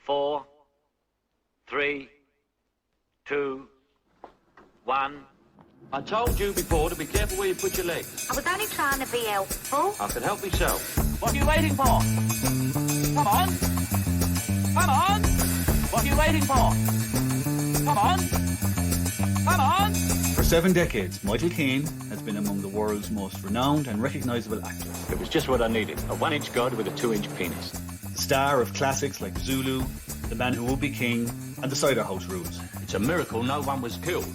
4, 3, 2, 1. I told you before to be careful where you put your legs. I was only trying to be helpful. I could help myself. What are you waiting for? Come on. Come on. What are you waiting for? Come on. Come on. For 7 decades, Michael Caine has been among the world's most renowned and recognisable actors. It was just what I needed. A 1-inch god with a 2-inch penis. The star of classics like Zulu, The Man Who Would Be King, and The Cider House Rules. It's a miracle no one was killed.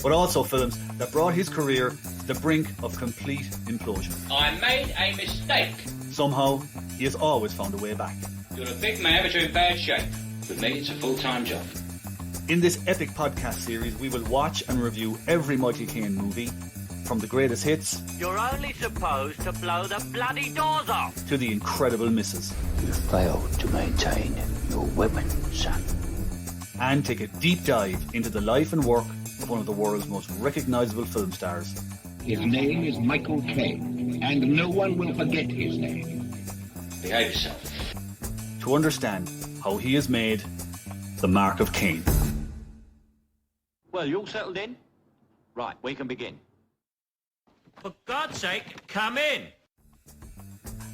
But also films that brought his career to the brink of complete implosion. I made a mistake. Somehow, he has always found a way back. You're a big man, but you're in bad shape. With me, it's a full-time job. In this epic podcast series, we will watch and review every Michael Caine movie, from the greatest hits... You're only supposed to blow the bloody doors off! ...to the incredible misses. You failed to maintain your weapon, son. And take a deep dive into the life and work of one of the world's most recognisable film stars. His name is Michael Caine, and no one will forget his name. Behave yourself. To understand how he has made the mark of Caine. Well, you all settled in? Right, we can begin. For God's sake, come in!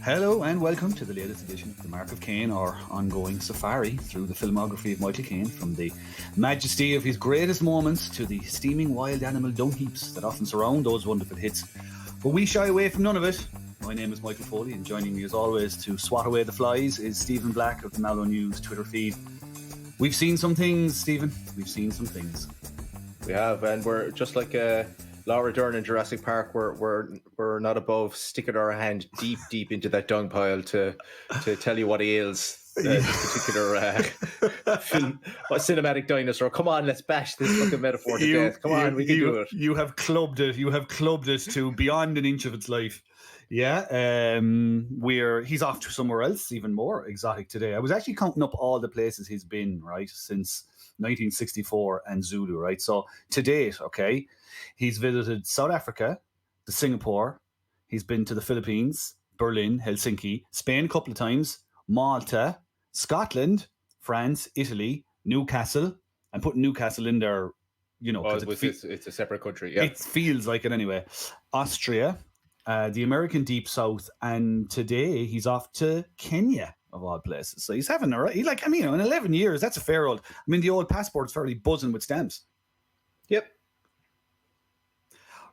Hello and welcome to the latest edition of The Mark of Caine, our ongoing safari through the filmography of Michael Caine, from the majesty of his greatest moments to the steaming wild animal dung heaps that often surround those wonderful hits. But we shy away from none of it. My name is Michael Foley, and joining me as always to swat away the flies is Stephen Black of the Mallow News Twitter feed. We've seen some things, Stephen. We've seen some things. We have, and we're just like Laura Dern in Jurassic Park. We're not above sticking our hand deep into that dung pile to tell you what ails this particular film, cinematic dinosaur. Come on, let's bash this fucking metaphor to death. Come on, we can do it. You have clubbed it. You have clubbed it to beyond an inch of its life. Yeah, he's off to somewhere else, even more exotic today. I was actually counting up all the places he's been, right, since 1964 and Zulu, right? So to date, okay, he's visited South Africa, Singapore, he's been to the Philippines, Berlin, Helsinki, Spain a couple of times, Malta, Scotland, France, Italy, Newcastle. I'm putting Newcastle in there, you know, because it's a separate country. Yeah, it feels like it anyway. Austria, the American Deep South, and today he's off to Kenya, of all places. So he's having a right. Like, I mean, in 11 years, that's a fair old. I mean, the old passport's fairly buzzing with stamps. Yep.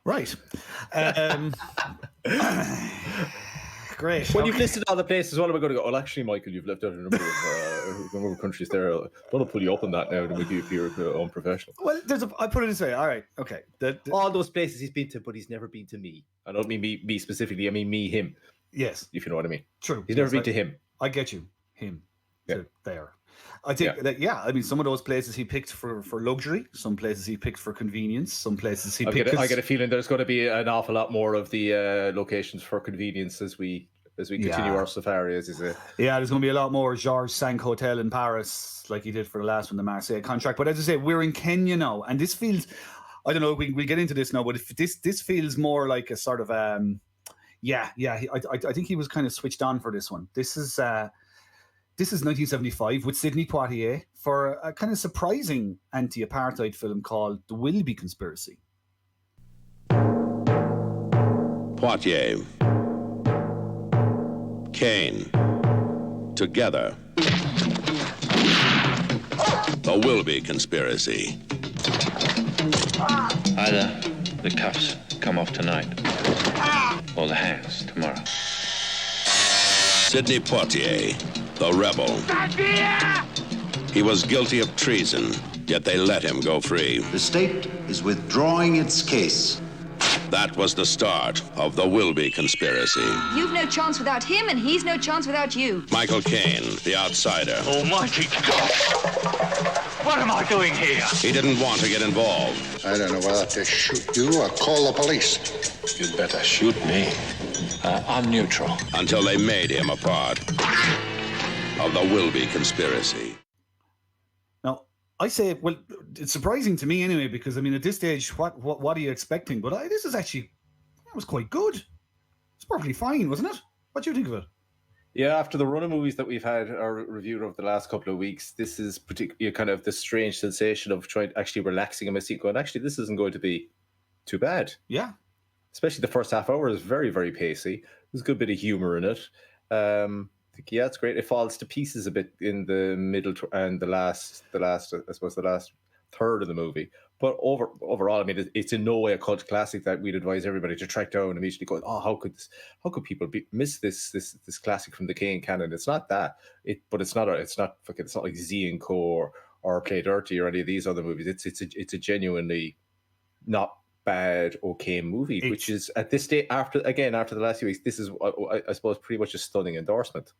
Right. Great. When you've listed all the places, what am I going to go? Well, actually, Michael, you've left out a number of countries there. I'm going to pull you up on that now to make you appear unprofessional. Well, I put it this way. All right. Okay. All those places he's been to, but he's never been to me. I don't mean me specifically. I mean him. Yes. If you know what I mean. True. He's never been to him. I get you. Him. Yeah. There. I think that, I mean, some of those places he picked for luxury, some places he picked for convenience, some places he picked... I get a feeling there's going to be an awful lot more of the locations for convenience as we continue our safari. Yeah, there's going to be a lot more Georges V Hotel in Paris, like he did for the last one, the Marseille contract. But as I say, we're in Kenya now, and this feels... I don't know, we get into this now, but this feels more like a sort of... I think he was kind of switched on for this one. This is 1975 with Sidney Poitier for a kind of surprising anti-apartheid film called The Wilby Conspiracy. Poitier, Caine, together. The Wilby Conspiracy. Either the cuffs come off tonight, or the hands tomorrow. Sidney Poitier, the rebel. He was guilty of treason, yet they let him go free. The state is withdrawing its case. That was the start of the Wilby Conspiracy. You've no chance without him, and he's no chance without you. Michael Caine, the outsider. Almighty God! What am I doing here? He didn't want to get involved. I don't know whether to shoot you or call the police. You'd better shoot me. I'm neutral. Until they made him a part of the Wilby Conspiracy. Now, I say, well, it's surprising to me anyway, because I mean, at this stage, what are you expecting? But this is actually, it was quite good. It's perfectly fine, wasn't it? What do you think of it? Yeah, after the run of movies that we've had or reviewed over the last couple of weeks, this is particularly kind of the strange sensation of actually relaxing in my seat, going, actually, this isn't going to be too bad. Yeah. Especially the first half hour is very, very pacey. There's a good bit of humor in it. Yeah, it's great. It falls to pieces a bit in the middle and the last third of the movie. But overall, I mean, it's in no way a cult classic that we'd advise everybody to track down and immediately go, oh, how could people miss this classic from the Caine canon? It's not that. But it's not like Z and Co or Play Dirty or any of these other movies. It's a genuinely not bad, okay movie, which is at this stage after the last few weeks, this is I suppose pretty much a stunning endorsement.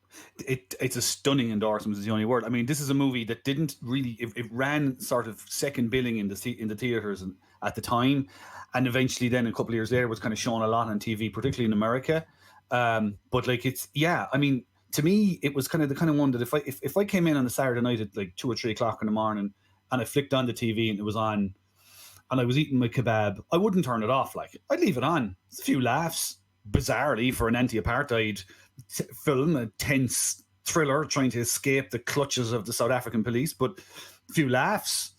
It's a stunning endorsement is the only word. I mean, this is a movie that didn't really it ran sort of second billing in the theaters at the time, and eventually then a couple of years later was kind of shown a lot on TV, particularly in America. But like I mean, to me it was kind of the kind of one that if I came in on a Saturday night at like 2 or 3 o'clock in the morning and I flicked on the TV and it was on and I was eating my kebab, I wouldn't turn it off. Like, I'd leave it on. It's a few laughs, bizarrely, for an anti-apartheid film, a tense thriller trying to escape the clutches of the South African police, but a few laughs,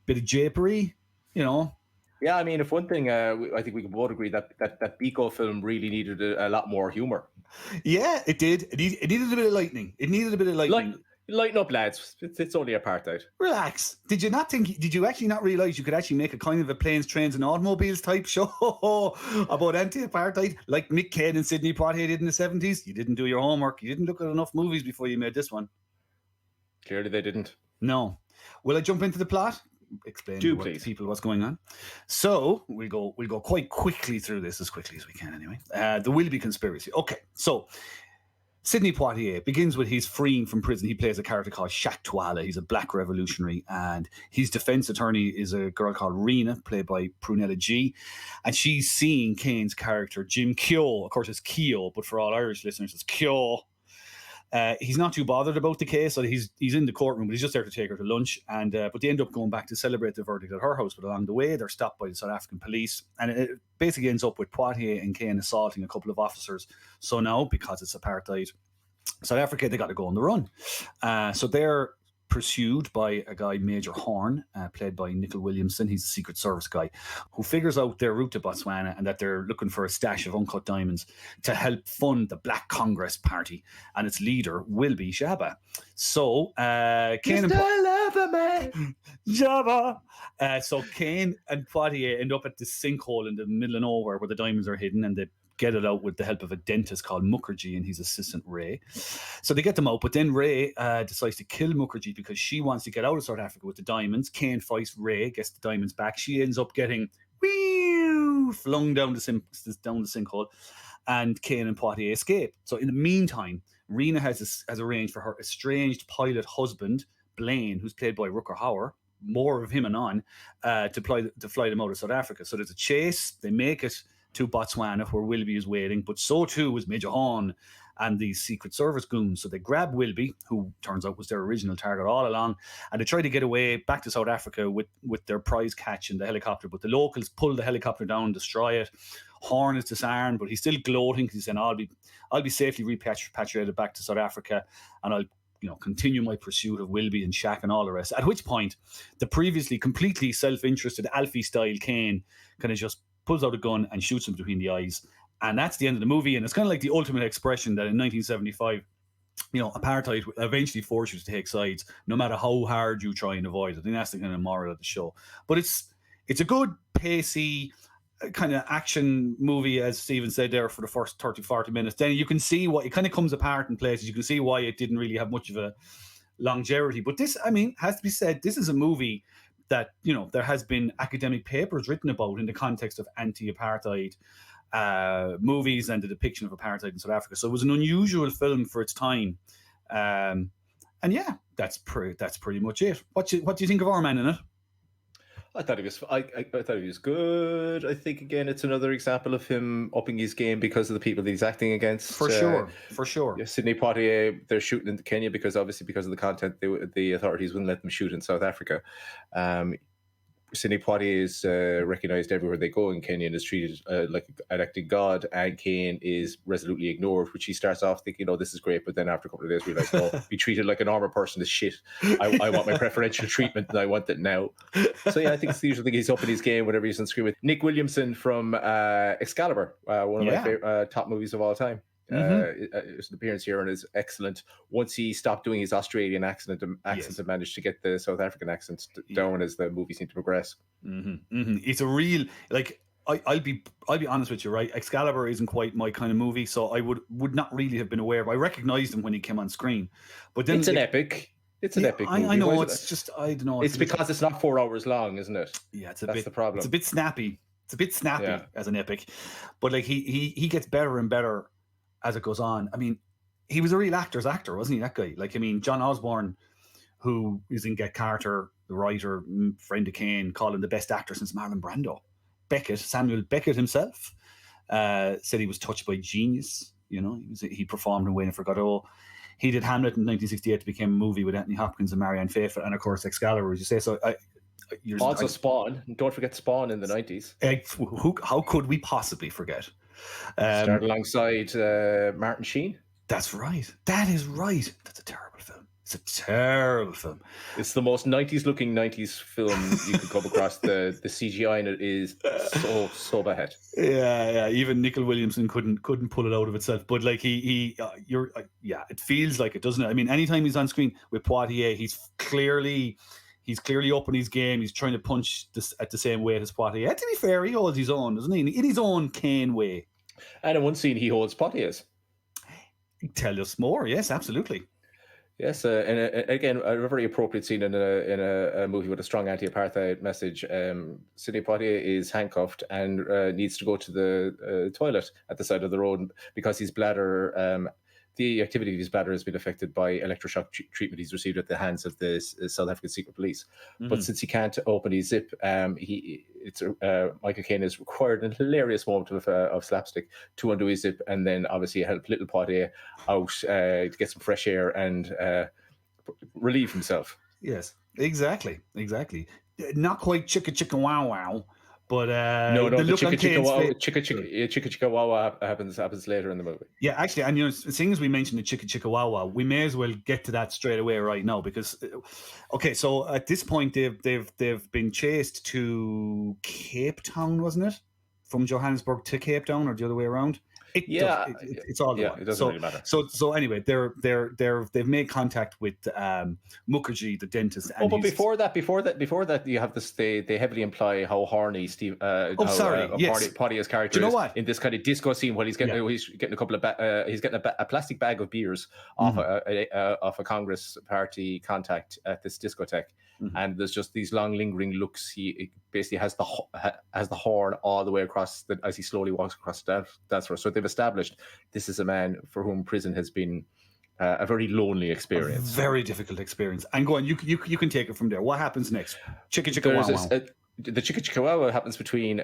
bit of japery, you know. Yeah, I mean, if one thing, I think we can both agree that Biko film really needed a lot more humor. Yeah, it did. It needed a bit of lightning. Lighten up, lads. It's only apartheid. Relax. Did you actually not realise you could actually make a kind of a planes, trains and automobiles type show about anti-apartheid like Mick Caine and Sidney Poitier did in the 70s? You didn't do your homework. You didn't look at enough movies before you made this one. Clearly they didn't. No. Will I jump into the plot? Explain to people what's going on. So we'll go quite quickly through this, as quickly as we can anyway. The Wilby Conspiracy. Okay, so Sidney Poitier begins with he's freeing from prison. He plays a character called Shak Tuala. He's a black revolutionary, and his defense attorney is a girl called Rena, played by Prunella G. And she's seeing Caine's character, Jim Keogh. Of course, it's Keogh, but for all Irish listeners, it's Keogh. He's not too bothered about the case, so he's in the courtroom, but he's just there to take her to lunch. And but they end up going back to celebrate the verdict at her house. But along the way, they're stopped by the South African police, and it basically ends up with Poitier and Caine assaulting a couple of officers. So now, because it's apartheid, South Africa, they got to go on the run. So they're pursued by a guy, Major Horn, played by Nicol Williamson. He's a Secret Service guy who figures out their route to Botswana and that they're looking for a stash of uncut diamonds to help fund the Black Congress Party and its leader, Wilby Jabba. So Caine so Caine and Poitier end up at this sinkhole in the middle of nowhere where the diamonds are hidden, and they get it out with the help of a dentist called Mukherjee and his assistant Ray. So they get them out, but then Ray decides to kill Mukherjee because she wants to get out of South Africa with the diamonds. Caine fights Ray, gets the diamonds back. She ends up getting flung down the sinkhole, and Caine and Poitier escape. So in the meantime, Rena has arranged for her estranged pilot husband, Blaine, who's played by Rutger Hauer, more of him anon, to fly them out of South Africa. So there's a chase. They make it to Botswana where Wilby is waiting, but so too is Major Horn and these Secret Service goons. So they grab Wilby, who turns out was their original target all along, and they try to get away back to South Africa with their prize catch in the helicopter, but the locals pull the helicopter down, destroy it. Horn is disarmed, but he's still gloating because he's saying, I'll be safely repatriated back to South Africa, and I'll continue my pursuit of Wilby and Shaq and all the rest. At which point, the previously completely self-interested Alfie-style Caine kind of just pulls out a gun and shoots him between the eyes. And that's the end of the movie. And it's kind of like the ultimate expression that in 1975, apartheid eventually forced you to take sides, no matter how hard you try and avoid it. I think that's the kind of moral of the show. But it's a good, pacey, kind of action movie, as Stephen said there, for the first 30, 40 minutes. Then you can see what it kind of comes apart in places. You can see why it didn't really have much of a longevity. But this, I mean, has to be said, this is a movie that, there has been academic papers written about in the context of anti-apartheid movies and the depiction of apartheid in South Africa. So it was an unusual film for its time. And yeah, that's pretty much it. What do you think of our man in it? I thought he was. I thought he was good. I think again, it's another example of him upping his game because of the people that he's acting against. For sure. Yeah, Sidney Poitier, they're shooting in Kenya because of the content, the authorities wouldn't let them shoot in South Africa. Sidney Poitier is recognised everywhere they go, and Kenyon is treated like an acting god, and Caine is resolutely ignored, which he starts off thinking, this is great, but then after a couple of days realises, no, be treated like a normal person is shit. I want my preferential treatment, and I want it now. So yeah, I think Steve think he's up in his game whenever he's on screen with Nick Williamson from Excalibur, one of my favorite top movies of all time. His appearance here and is excellent. Once he stopped doing his Australian accent and managed to get the South African accent down as the movie seemed to progress. It's a real, like, I'll be honest with you, right? Excalibur isn't quite my kind of movie, so I would not really have been aware of. I recognized him when he came on screen, but then it's an epic. It's an epic movie. I know. It's just, I don't know. It's because it's not 4 hours long, isn't it? Yeah, that's the problem. It's a bit snappy. As an epic, but like he gets better and better as it goes on. I mean, he was a real actor's actor, wasn't he, that guy? Like, I mean, John Osborne, who is in Get Carter, the writer, friend of Caine, called him the best actor since Marlon Brando. Samuel Beckett himself, said he was touched by genius. He performed in Wayne and Forgot. He did Hamlet in 1968 to become a movie with Anthony Hopkins and Marianne Faithfull, and of course Excalibur, as you say. So Spawn. Don't forget Spawn in the 90s. How could we possibly forget? Started alongside Martin Sheen. That's right. That is right. That's a terrible film. It's a terrible film. It's the most 90s looking 90s film you could come across. The CGI in it is so bad. Yeah. Even Nicol Williamson couldn't pull it out of itself. But like it feels like it, doesn't it? I mean, anytime he's on screen with Poitier, he's clearly up in his game. He's trying to punch this at the same weight as Poitier. To be fair, he holds his own, doesn't he? In his own Caine way. And in one scene, he holds Poitier's. Tell us more. Yes, absolutely. Yes, and again, a very appropriate scene in a movie with a strong anti-apartheid message. Sidney Poitier is handcuffed and needs to go to the toilet at the side of the road because his bladder... the activity of his bladder has been affected by electroshock treatment he's received at the hands of the South African secret police. But since he can't open his zip, Michael Caine has required a hilarious moment of slapstick to undo his zip and then obviously help little Poitier out to get some fresh air and relieve himself. Yes, exactly. Not quite chicka wow wow. But the chicka wow wow happens later in the movie. Yeah, actually, and seeing as we mentioned the chicka wow wow, we may as well get to that straight away right now because, so at this point they've been chased to Cape Town, wasn't it? From Johannesburg to Cape Town, or the other way around? It's all the one. It doesn't really matter. So anyway, they've made contact with Mukherjee, the dentist. And but before that, you have this. They heavily imply how horny Poitier's character is in this kind of disco scene while he's getting a couple of he's getting a plastic bag of beers off a Congress Party contact at this discotheque. And there's just these long lingering looks. He basically has the horn all the way across as he slowly walks across the dance floor. So they've established this is a man for whom prison has been a very lonely experience, a very difficult experience. And go on, you can take it from there. What happens next? Chicka wow wow. The chicka wow happens between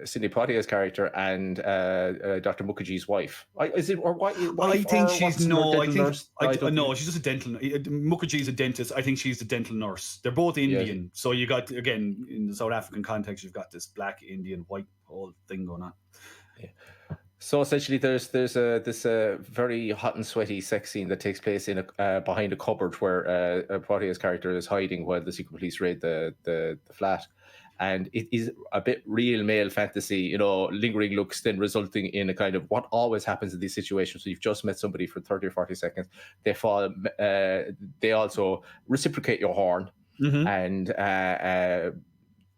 Sidney Poitier's character and Dr. Mukherjee's wife. Is it or why? I think she's no. She's just a dental. Mukherjee's a dentist. I think she's a dental nurse. They're both Indian. Yeah. So you got, again, in the South African context, you've got this black Indian white whole thing going on. Yeah. So essentially, there's this very hot and sweaty sex scene that takes place in behind a cupboard where Poitier's character is hiding while the secret police raid the flat, and it is a bit real male fantasy, lingering looks, then resulting in a kind of what always happens in these situations. So you've just met somebody for 30 or 40 seconds, they fall, they also reciprocate your horn, and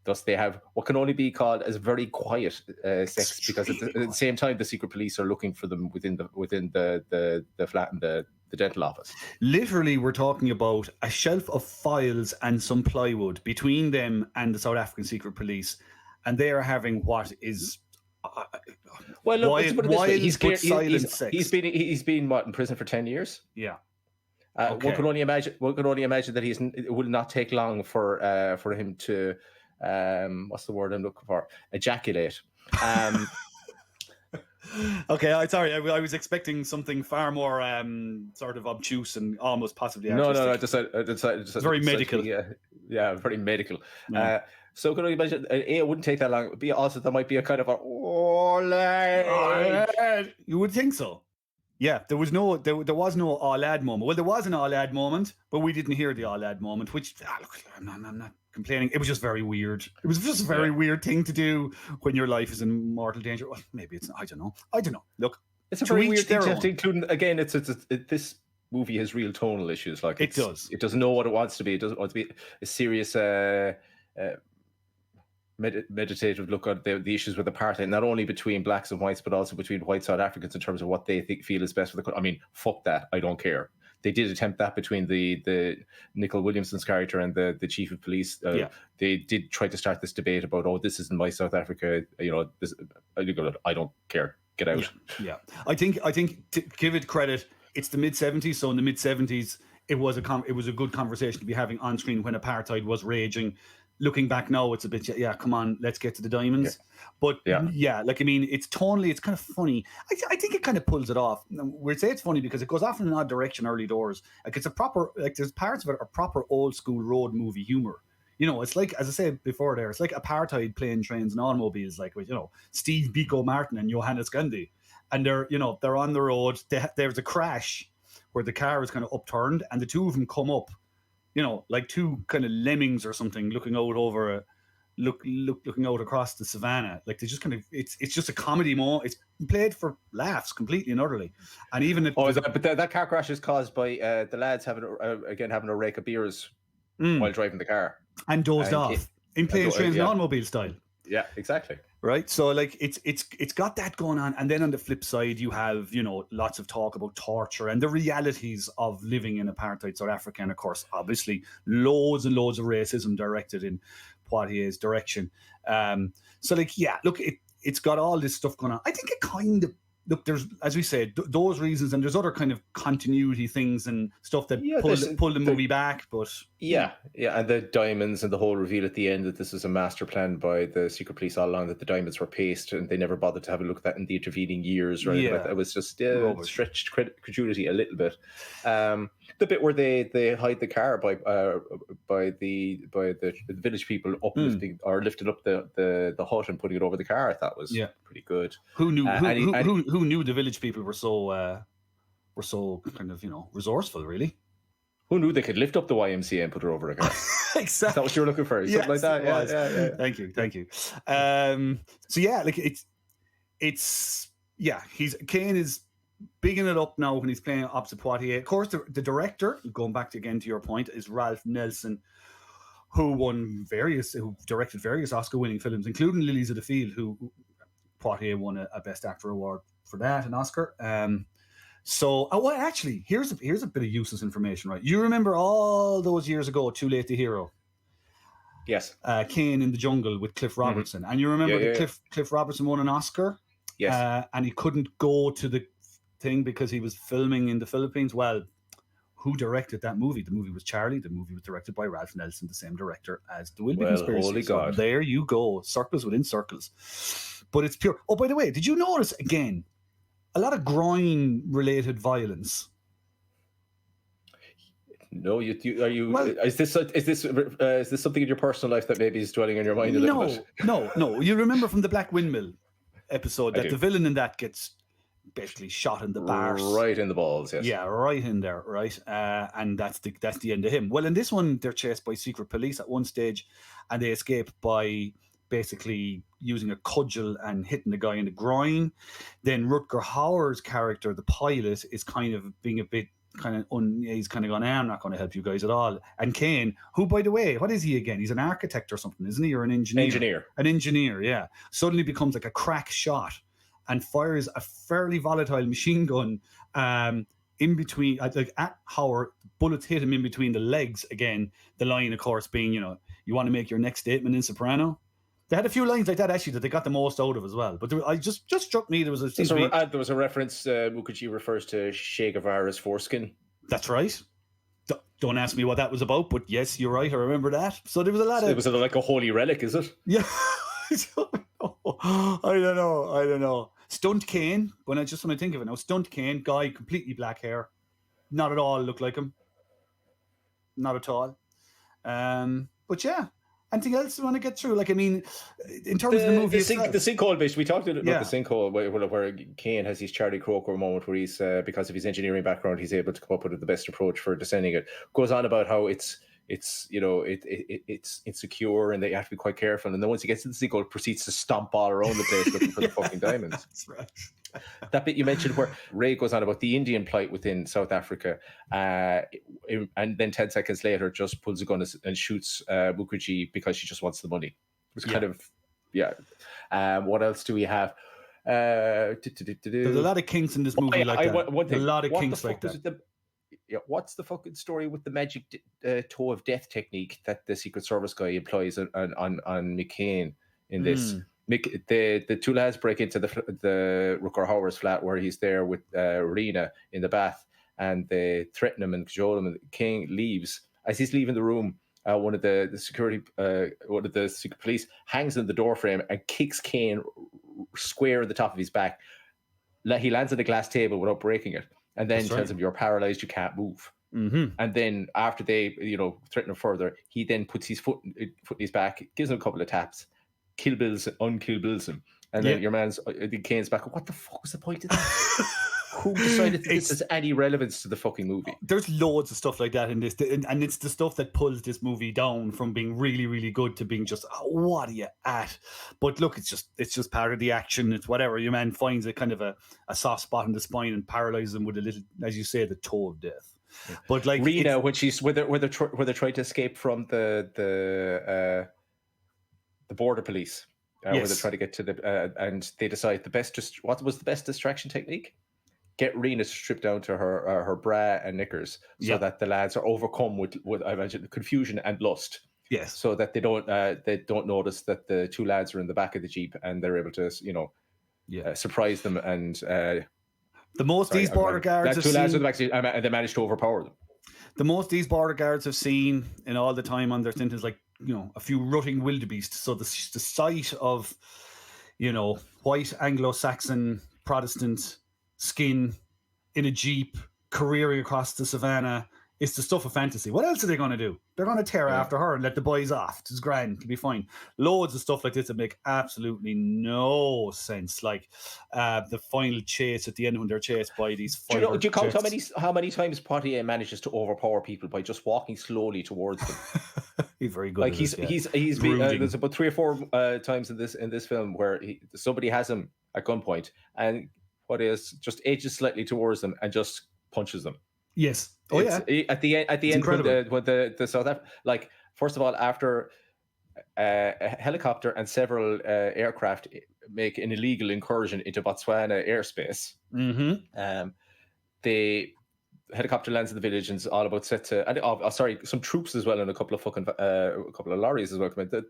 thus they have what can only be called as very quiet sex, because at the same time the secret police are looking for them within the flat and the dental office. Literally, we're talking about a shelf of files and some plywood between them and the South African secret police, and they are having what is well, look, let's put it this way. He's been in prison for 10 years. Yeah. One can only imagine that it will not take long for him to what's the word I'm looking for? Ejaculate. Okay, sorry. I was expecting something far more sort of obtuse and almost possibly artistic. No. I decided very medical. Yeah, very medical. Yeah. So could I imagine? It wouldn't take that long. B, also there might be a kind of a You would think so. Yeah, there was no all lad moment. Well, there was an all lad moment, but we didn't hear the all lad moment. Which look, I'm not complaining. It was just very weird. It was just a very weird thing to do when your life is in mortal danger. Well, maybe it's not. I don't know. Look, it's a very weird thing to have to include. Again, this movie has real tonal issues. Like it does. It doesn't know what it wants to be. It doesn't want to be a serious. Meditative look at the issues with apartheid, not only between blacks and whites, but also between white South Africans in terms of what they feel is best for the country. I mean, fuck that. I don't care. They did attempt that between the Nicol Williamson's character and the chief of police. They did try to start this debate about, this isn't my South Africa. This. I don't care. Get out. Yeah. I think to give it credit, it's the mid '70s. So in the mid '70s, it was a good conversation to be having on screen when apartheid was raging. Looking back now, it's a bit, come on, let's get to the diamonds. Yeah. But it's tonally, it's kind of funny. I think it kind of pulls it off. We'd say it's funny because it goes off in an odd direction early doors. Like it's a proper, there's parts of it are proper old school road movie humor. It's like, as I said before there, it's like apartheid playing trains and automobiles, like with, Steve Biko Martin and Johannes Gandhi. And they're on the road. There's a crash where the car is kind of upturned and the two of them come up. Like two kind of lemmings or something looking out over looking out across the savannah. Like they just kind of, it's just a comedy moment. It's played for laughs completely and utterly. And even that car crash is caused by the lads having a rake of beers while driving the car and dozed off in planes, trains, and automobile style. Yeah, exactly. Right, so like it's got that going on, and then on the flip side, you have lots of talk about torture and the realities of living in apartheid South Africa, and of course, obviously, loads and loads of racism directed in Poitier's direction. So it's got all this stuff going on. I think it kind of there's, as we said, those reasons, and there's other kind of continuity things and stuff that pull the movie back. But and the diamonds and the whole reveal at the end that this was a master plan by the secret police all along, that the diamonds were paste, and they never bothered to have a look at that in the intervening years. Right, it was just stretched credulity a little bit. The bit where they hide the car by the village people uplifting or lifting up the hut and putting it over the car, I thought was pretty good. Who knew? Who knew the village people were so kind of resourceful, really? Who knew they could lift up the YMCA and put it over a car? Exactly. Is that what you were looking for? Something like that? Yeah. Thank you. Caine is bigging it up now when he's playing opposite Poitier. Of course, the director, going back again to your point, is Ralph Nelson, who directed various Oscar-winning films, including Lilies of the Field, who Poitier won a Best Actor award for that, an Oscar. Actually, here's a bit of useless information, right? You remember all those years ago, Too Late to Hero? Yes. Caine in the Jungle with Cliff Robertson. And you remember that Cliff Robertson won an Oscar? Yes. And he couldn't go to the thing because he was filming in the Philippines. Well, who directed that movie? The movie was Charlie. The movie was directed by Ralph Nelson, the same director as the Wilby Conspiracy. Holy God. So there you go. Circles within circles. But it's pure. Oh, by the way, did you notice, again, a lot of groin-related violence? No, is this something in your personal life that maybe is dwelling in your mind a little bit? No. You remember from the Black Windmill episode that the villain in that gets basically shot in the bars, right in the balls. Yes. Yeah, right in there, right. And that's the end of him. Well, in this one, they're chased by secret police at one stage, and they escape by basically using a cudgel and hitting the guy in the groin. Then Rutger Hauer's character, the pilot, is kind of being a bit he's kind of gone, I'm not going to help you guys at all. And Caine, who, by the way, what is he again? He's an architect or something, isn't he? Or an engineer? An engineer, yeah. Suddenly becomes like a crack shot and fires a fairly volatile machine gun in between, like at Hauer. Bullets hit him in between the legs again. The line, of course, being, you want to make your next statement in soprano. They had a few lines like that, actually, that they got the most out of as well. But I just struck me, there was a reference, Mukherjee refers to Che Guevara's foreskin. That's right. Don't ask me what that was about, but yes, you're right, I remember that. So there was a lot of... It was like a holy relic, is it? Yeah. I don't know. Stunt Caine, when I think of it now, Stunt Caine, guy, completely black hair. Not at all look like him. Not at all. But yeah. Anything else you want to get through? Like, I mean, in terms of the movie itself. The sinkhole bit, we talked about the sinkhole where Caine has his Charlie Croker moment where he's, because of his engineering background, he's able to come up with the best approach for descending it. Goes on about how it's insecure and they have to be quite careful. And then once he gets to the sinkhole, it proceeds to stomp all around the place looking for the fucking diamonds. That's right. That bit you mentioned where Ray goes on about the Indian plight within South Africa, and then 10 seconds later just pulls a gun and shoots Mukherjee because she just wants the money. It was kind of, what else do we have? There's a lot of kinks in this movie a lot of kinks like that. What's the fucking story with the magic toe of death technique that the Secret Service guy employs on McCain in this? The two lads break into the Rutger Hauer's flat where he's there with Rena in the bath, and they threaten him and cajole him. And King leaves. As he's leaving the room, one of the secret police hangs in the door frame and kicks Caine square at the top of his back. He lands on a glass table without breaking it, and then tells him, "You're paralyzed. You can't move." Mm-hmm. And then after they, threaten him further, he then puts his foot in his back, gives him a couple of taps. Kill Bills him, and then your man's Caine's back. What the fuck was the point of that? Who decided this has any relevance to the fucking movie? There's loads of stuff like that in this, and it's the stuff that pulls this movie down from being really, really good to being just, what are you at? But look, it's just part of the action. It's whatever. Your man finds a kind of a soft spot in the spine and paralyzes him with a little, as you say, the toe of death. Yeah. But like Rena, when she's where they're trying to escape from the border police, where they're trying to get to the and they decide what was the best distraction technique? Get Rena to strip down to her bra and knickers so that the lads are overcome with I imagine confusion and lust. Yes, so that they don't notice that the two lads are in the back of the Jeep and they're able to surprise them and the most these border guards have two lads seen, actually and they managed to overpower them. The most these border guards have seen in all the time on their stint is like a few rutting wildebeest. So the sight of white Anglo-Saxon Protestant skin in a Jeep careering across the savannah, it's the stuff of fantasy. What else are they going to do? They're going to tear after her and let the boys off. It's grand. It'll be fine. Loads of stuff like this that make absolutely no sense. Like the final chase at the end when they're chased by these. Do you count how many times Poitier manages to overpower people by just walking slowly towards them? He's very good. Like he's there's about 3 or 4 times in this film where somebody has him at gunpoint and Poitier just edges slightly towards them and just punches them. Yes. At the end when the South Africa, like, first of all, after a helicopter and several aircraft make an illegal incursion into Botswana airspace, the helicopter lands in the village and it's all about set to some troops as well and a couple of lorries as well come in.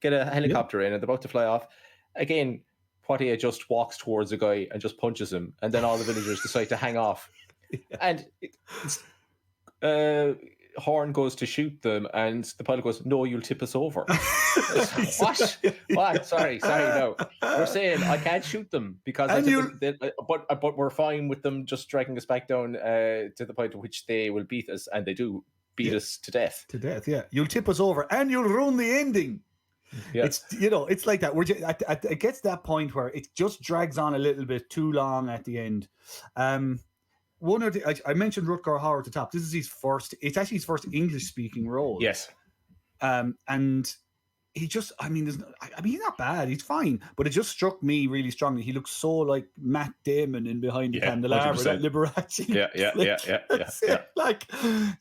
Get a helicopter in and they're about to fly off. Again, Poitier just walks towards a guy and just punches him, and then all the villagers decide to hang off. And Horn goes to shoot them, and the pilot goes, "No, you'll tip us over." What? Sorry, no. We're saying I can't shoot them because but we're fine with them just dragging us back down to the point at which they will beat us, and they do beat us to death. To death, yeah. You'll tip us over, and you'll ruin the ending. Yeah. It's it's like that. We're just, it gets to that point where it just drags on a little bit too long at the end. One of I mentioned Rutger Hauer at the top. This is his first. It's actually his first English-speaking role. Yes. And he just, he's not bad. He's fine, but it just struck me really strongly. He looks so like Matt Damon in Behind the Candelabra, that Liberace.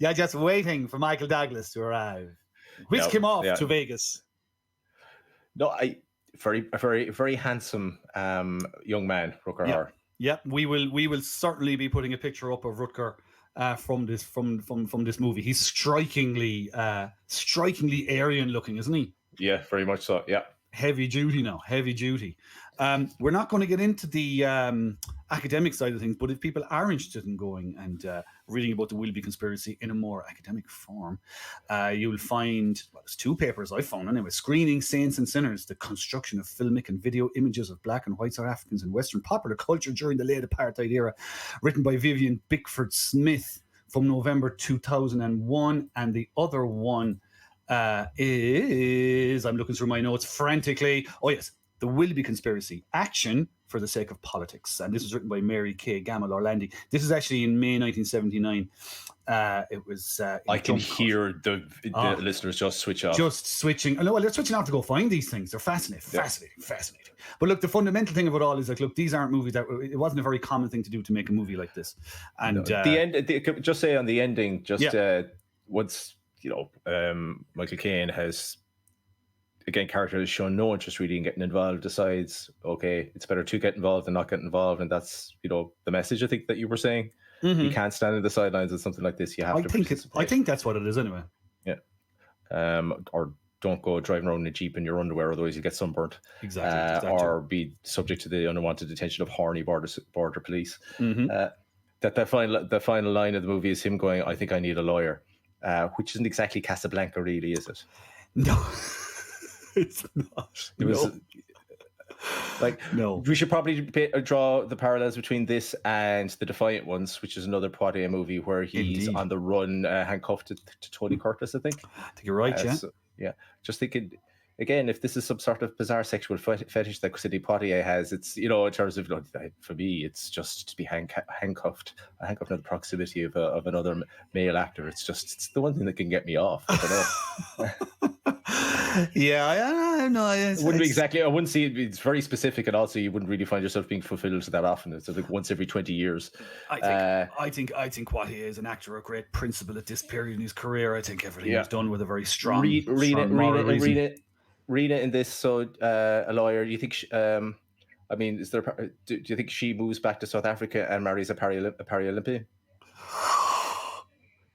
Yeah. Just waiting for Michael Douglas to arrive. Whisk him off to Vegas. No, very, very handsome young man, Rutger Hauer. Yeah, we will certainly be putting a picture up of Rutger from this movie. He's strikingly Aryan looking, isn't he? Yeah, very much so. Yeah, heavy duty. We're not going to get into the academic side of things, but if people are interested in going and reading about the Wilby Conspiracy in a more academic form, you'll find, there's 2 papers I found anyway: Screening Saints and Sinners, the construction of filmic and video images of black and white South Africans in Western popular culture during the late apartheid era, written by Vivian Bickford Smith from November 2001, and the other one is, I'm looking through my notes frantically. Oh, yes. The Wilby Conspiracy, Action for the Sake of Politics. And this was written by Mary Kay Gamble-Orlandi. This is actually in May 1979. It was... I can hear the listeners just switch off. Just switching. No, well, they're switching off to go find these things. They're fascinating. But look, the fundamental thing of it all is like, look, these aren't movies that... It wasn't a very common thing to do to make a movie like this. And just say on the ending, once, Michael Caine has... Again, character has shown no interest really in getting involved, decides, okay, it's better to get involved than not get involved. And that's, the message I think that you were saying. Mm-hmm. You can't stand on the sidelines of something like this. You have to participate. I think that's what it is anyway. Yeah. Or don't go driving around in a Jeep in your underwear, otherwise you get sunburnt. Exactly. Or be subject to the unwanted attention of horny border police. Mm-hmm. The final line of the movie is him going, I think I need a lawyer, which isn't exactly Casablanca really, is it? No. It's not. We should probably draw the parallels between this and The Defiant Ones, which is another Poitier movie where he's on the run, handcuffed to Tony Curtis, I think. I think you're right, Just thinking, again, if this is some sort of bizarre sexual fetish that Sidney Poitier has, it's, in terms of, for me, it's just to be handcuffed in the proximity of another male actor. It's the one thing that can get me off. I don't know. I know. It wouldn't be exactly. I wouldn't see it. It's very specific, and also you wouldn't really find yourself being fulfilled that often. It's like once every 20 years. I think Poitier is an actor of great principle at this period in his career. I think everything was done with a very strong. Read it in this. So, a lawyer. Do you think? Is there? Do you think she moves back to South Africa and marries a Paralympian?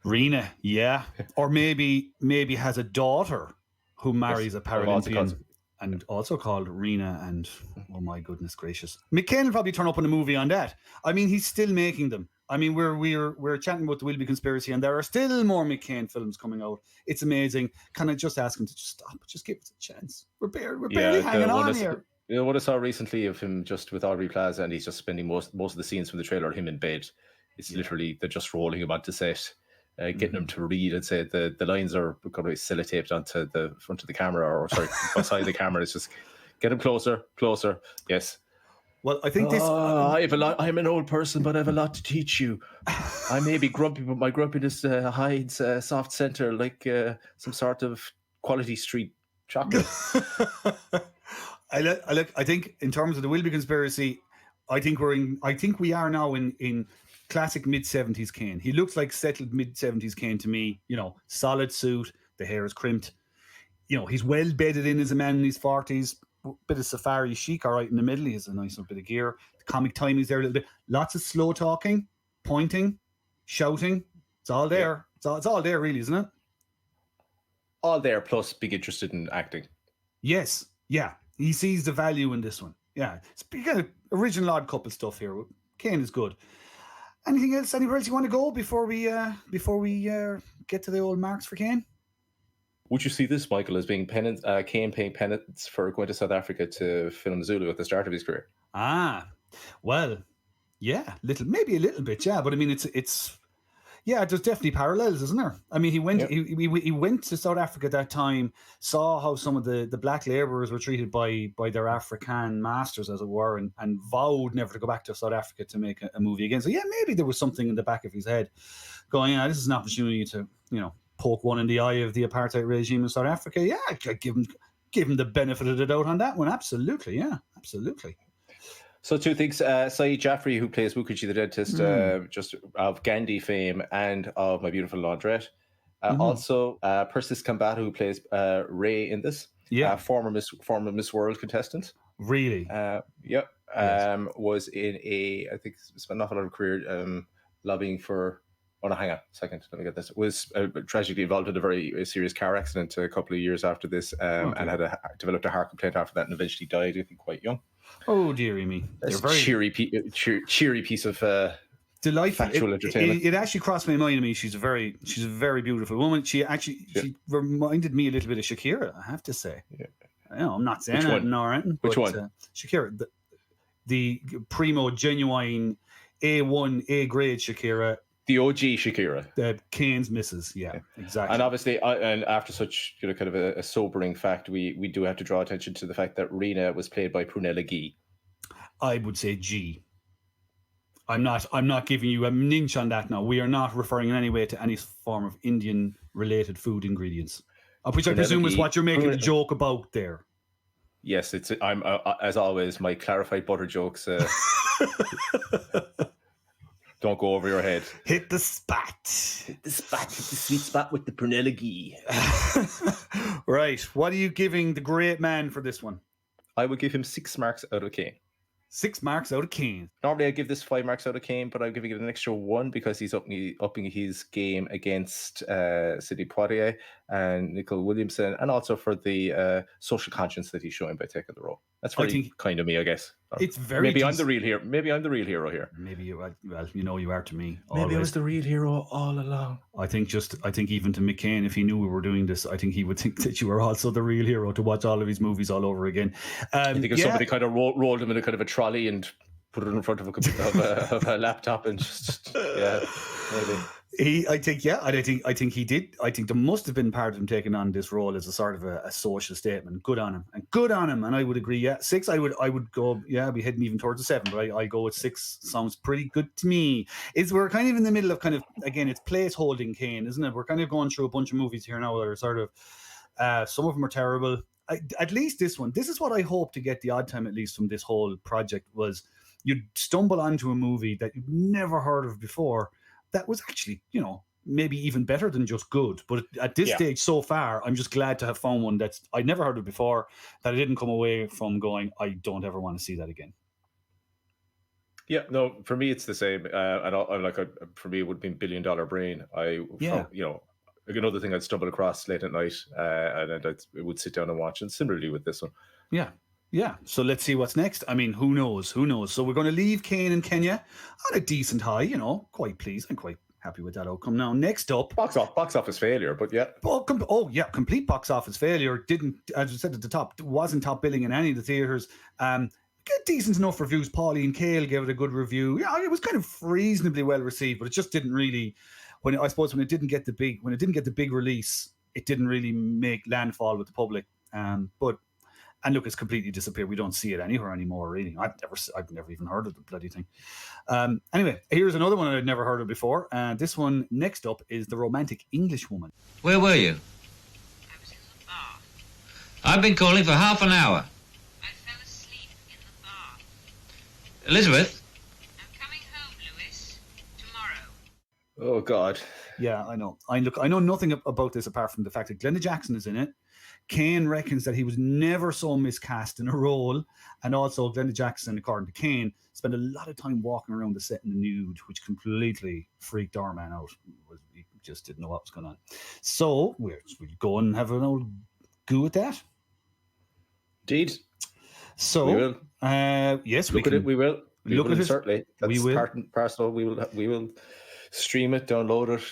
Rena, yeah, or maybe has a daughter who marries a Paralympian and also called Rena. And oh my goodness gracious, McCain will probably turn up in a movie on that. I mean, he's still making them. I mean, we're chatting about the Wilby Conspiracy, and there are still more McCain films coming out. It's amazing. Can I just ask him to just stop? Just give us a chance. We're barely hanging on here. What I saw recently of him just with Aubrey Plaza, and he's just spending most of the scenes from the trailer him in bed. It's literally they're just rolling him onto set. Getting him to read and say the lines are going to be sellotaped onto the front of the camera, or sorry, beside the camera. It's just get him closer. Yes. Well, I think this. I'm an old person, but I have a lot to teach you. I may be grumpy, but my grumpiness hides a soft center like some sort of Quality Street chocolate. I think in terms of the Wilby Conspiracy, I think we are now in classic mid-70s Caine. He looks like settled mid-70s Caine to me. Solid suit, the hair is crimped. He's well bedded in as a man in his 40s. Bit of safari chic, all right, in the middle. He has a nice little bit of gear. The comic timing's there a little bit. Lots of slow talking, pointing, shouting. It's all there. Yeah. It's all there, really, isn't it? All there, plus being interested in acting. Yes, yeah. He sees the value in this one. Yeah, it's kind of original odd couple stuff here. Caine is good. Anything else? Anywhere else you want to go before we get to the old marks for Caine? Would you see this, Michael, as being Caine paying penance for going to South Africa to film Zulu at the start of his career? Well, yeah, maybe a little bit, yeah. But I mean, it's there's definitely parallels, isn't there? I mean, he went to South Africa at that time, saw how some of the black labourers were treated by their African masters, as it were, and vowed never to go back to South Africa to make a movie again. So yeah, maybe there was something in the back of his head going, this is an opportunity to, poke one in the eye of the apartheid regime in South Africa. Yeah, I could give him the benefit of the doubt on that one. Absolutely, yeah, absolutely. So two things, Saeed Jaffrey, who plays Mukherjee the dentist, just of Gandhi fame and of My Beautiful Laundrette. Also, Persis Kambata, who plays Ray in this. Yeah. Former Miss World contestant. Really? Yep. Yes. Was in I think spent an awful lot of career lobbying for... Oh, no, hang on a second. Let me get this. Was tragically involved in a very serious car accident a couple of years after this and had developed a heart complaint after that and eventually died, I think, quite young. Oh, dearie me. It's a cheery piece of delightful factual entertainment. It actually crossed my mind. I mean, she's a very beautiful woman. She reminded me a little bit of Shakira, I have to say. Yeah. I'm not saying it, but which one? Shakira, the primo, genuine A1, A grade Shakira. The OG Shakira. Caine's missus, yeah, exactly. And obviously, and after such kind of a sobering fact, we do have to draw attention to the fact that Rena was played by Prunella Gee. I would say G. I'm not giving you a inch on that now. We are not referring in any way to any form of Indian-related food ingredients, which I presume is what you're making a joke about there. Yes, I'm as always, my clarified butter jokes don't go over your head. Hit the spot. Hit the sweet spot with the Prunella Gee. Right. What are you giving the great man for this one? I would give him 6 marks out of Caine. 6 marks out of Caine. Normally, I give this 5 marks out of Caine, but I'm giving it an extra 1 because he's upping his game against Sidney Poitier and Nicol Williamson, and also for the social conscience that he's showing by taking the role. That's very kind of me, I guess. It's very. Maybe I'm the real hero. Maybe I'm the real hero here. Maybe you. Well, you know you are to me. Maybe always. I was the real hero all along. I think even to McCain, if he knew we were doing this, I think he would think that you were also the real hero to watch all of his movies all over again. I think if somebody kind of rolled him in a kind of a trolley and put it in front of a laptop and just maybe. I think he did. I think there must have been part of him taking on this role as a sort of a social statement. Good on him. And I would agree. Yeah, 6. I would go. Yeah, I'd be heading even towards the 7, but I go with 6. Sounds pretty good to me. We're kind of in the middle of kind of, again, it's place holding Caine, isn't it? We're kind of going through a bunch of movies here now that are sort of some of them are terrible. At least this one. This is what I hope to get the odd time at least from this whole project was you'd stumble onto a movie that you've never heard of before. That was actually, maybe even better than just good. But at this stage so far, I'm just glad to have found one that I'd never heard of before, that I didn't come away from going, I don't ever want to see that again. Yeah, no, for me, it's the same. For me, it would have been Billion Dollar Brain. Another thing I'd stumble across late at night and I would sit down and watch. And similarly with this one. Yeah. Yeah, so let's see what's next. I mean, who knows? So we're going to leave Caine and Kenya on a decent high, quite pleased and quite happy with that outcome. Now, next up... Box office failure, but yeah. Complete box office failure. Didn't, as I said at the top, wasn't top billing in any of the theatres. Get decent enough reviews. Pauline Kael gave it a good review. Yeah, it was kind of reasonably well received, but it just didn't really... When it didn't get the big release, it didn't really make landfall with the public. And look, it's completely disappeared. We don't see it anywhere anymore, really. I've never even heard of the bloody thing. Anyway, here's another one I'd never heard of before. This one next up is The Romantic Englishwoman. Where were you? I was in the bar. I've been calling for half an hour. I fell asleep in the bar. Elizabeth? I'm coming home, Lewis. Tomorrow. Oh, God. Yeah, I know. I know nothing about this apart from the fact that Glenda Jackson is in it. Caine reckons that he was never so miscast in a role, and also Glenda Jackson, according to Caine, spent a lot of time walking around the set in the nude, which completely freaked our man out. He just didn't know what was going on. So we'll go and have an old go at that. Indeed. So we will. Yes, look at it. We will look at it. Certainly, that's we will. Part and parcel. We will stream it, download it,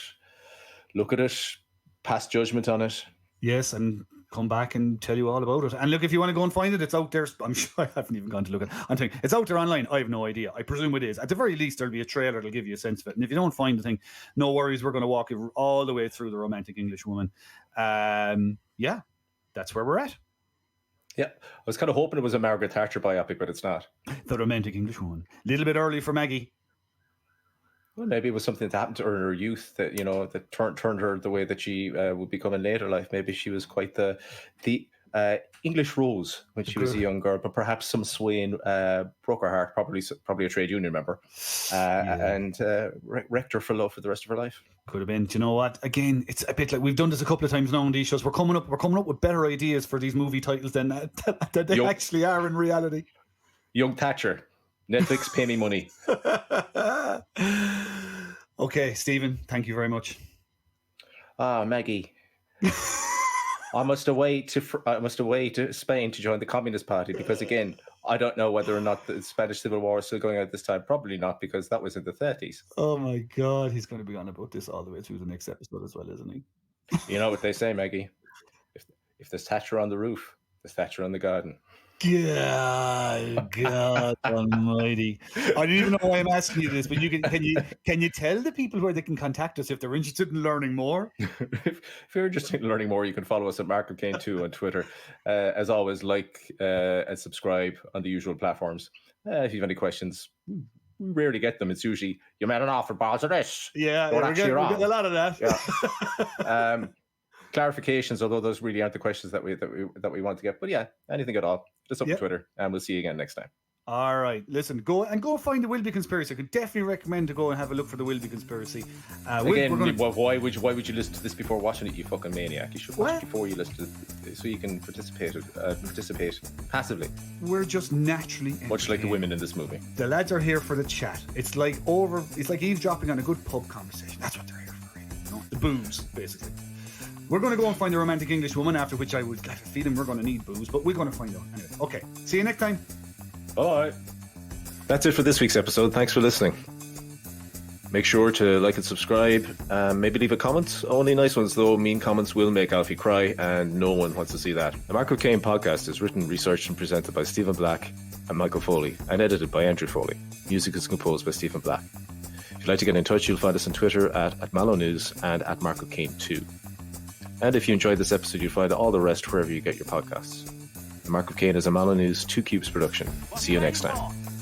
look at it, pass judgment on it. Yes, and come back and tell you all about it. And look, if you want to go and find it, it's out there. I'm sure I haven't even gone to look at it. I'm thinking it's out there online. I have no idea. I presume it is. At the very least, there'll be a trailer that'll give you a sense of it. And if you don't find the thing, no worries. We're going to walk you all the way through The Romantic Englishwoman. Yeah, that's where we're at. Yeah, I was kind of hoping it was a Margaret Thatcher biopic, but it's not. The Romantic Englishwoman. A little bit early for Maggie. Well, maybe it was something that happened to her in her youth that that turned her the way that she would become in later life. Maybe she was quite the English Rose when she was a young girl, but perhaps some swaying broke her heart. Probably a trade union member, and wrecked her for love for the rest of her life. Could have been. Do you know what? Again, it's a bit like we've done this a couple of times now on these shows. We're coming up with better ideas for these movie titles than they actually are in reality. Young Thatcher. Netflix, pay me money. Okay, Stephen, thank you very much. Maggie. I must away to Spain to join the Communist Party because, again, I don't know whether or not the Spanish Civil War is still going on at this time. Probably not, because that was in the 30s. Oh my God, he's going to be on about this all the way through the next episode as well, isn't he? You know what they say, Maggie? If there's Thatcher on the roof, there's Thatcher on the garden. God Almighty! I don't even know why I'm asking you this, but can you tell the people where they can contact us if they're interested in learning more? If you're interested in learning more, you can follow us at Michael Caine 2 on Twitter. As always, like and subscribe on the usual platforms. If you have any questions, we rarely get them. It's usually you made an offer, balls of this. Yeah, we get a lot of that. Yeah. Clarifications, although those really aren't the questions that we want to get. But yeah, anything at all, just up on Twitter, and we'll see you again next time. All right, listen, go find the Wilby Conspiracy. I could definitely recommend to go and have a look for the Wilby Conspiracy. Again, why would you listen to this before watching it? You fucking maniac! You should watch it before you listen to it, so you can participate passively. We're just naturally much like the women in this movie. The lads are here for the chat. It's like eavesdropping on a good pub conversation. That's what they're here for. You know? The booze, basically. We're going to go and find the romantic English woman. After which I would get a feeling we're going to need booze, but we're going to find out anyway. Okay, see you next time. Bye. That's it for this week's episode. Thanks for listening. Make sure to like and subscribe. Maybe leave a comment. Only nice ones, though. Mean comments will make Alfie cry, and no one wants to see that. The Michael Caine podcast is written, researched, and presented by Stephen Black and Michael Foley, and edited by Andrew Foley. Music is composed by Stephen Black. If you'd like to get in touch, you'll find us on Twitter at Mallow News and at Michael Caine 2. And if you enjoyed this episode, you'll find all the rest wherever you get your podcasts. The Mark of Caine is a Mallow News 2 Cubes production. See you next time.